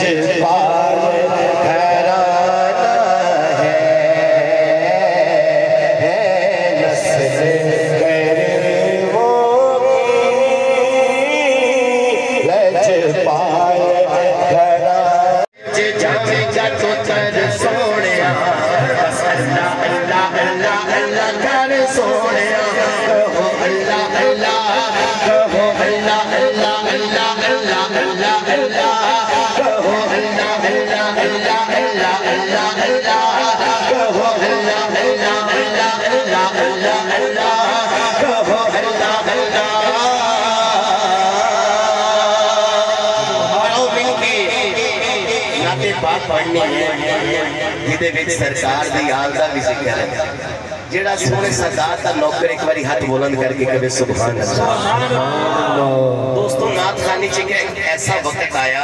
لجپال گھرانہ ہے نسل گرووں کی لجپال گھرانہ جاویں گا تو تر سوڑیا بس اللہ اللہ اللہ اللہ کر سوڑیا کہو اللہ اللہ کہو اللہ اللہ اللہ اللہ اللہ اللہ کہو اللہ اللہ اللہ اللہ اللہ اللہ کہو اللہ اللہ اللہ اللہ اللہ اللہ کہو اللہ اللہ آؤ مل کے نعت پاک پڑھنی ہے جدے وچ سرکار دی یاد دا بھی ذکر ہے جیڑا سونے سردار دا نوکر ایک باری ہاتھ بلند کر کے کہے سبحان اللہ دوستو نعت خوانی چ کہ ایسا وقت آیا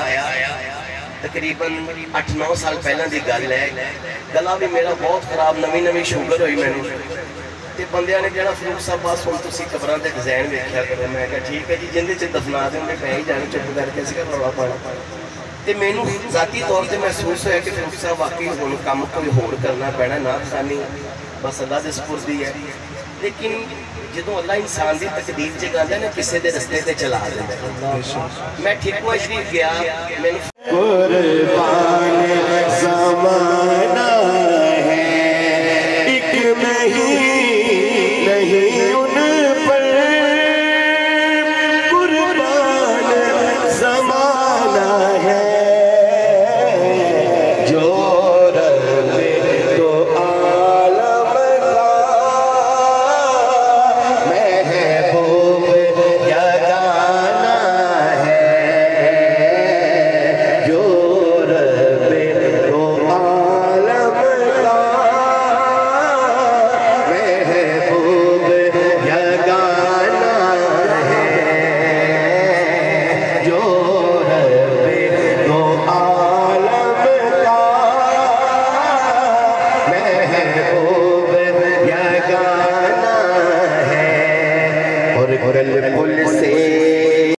تقریباً 8-9 سال پہلے دی گل ہے گلا بھی میرا بہت خراب نویں شوگر ہوئی میں نے تے بندیاں نے کہنا فروخ صاحب بس ہن تسی قبراں تے ڈیزائن ویکھیا کرو میں کہا ٹھیک ہے جی جندے چ دفنا دے میں پہ ہی جانے چپ کر کے اسی رولا پانا تے مینوں ذاتی طور تے محسوس ہویا کہ فروخ صاحب واقعی ہن کام کوئی ہور کرنا پینا نعت خوانی بس اللہ دے سپردی ہے لیکن جدوں اللہ انسان دی تقدیر جگاندا ہے نا کسے دے رستے تے چلا دیندا ہے میں ٹھیکواں شریف گیا میں قربان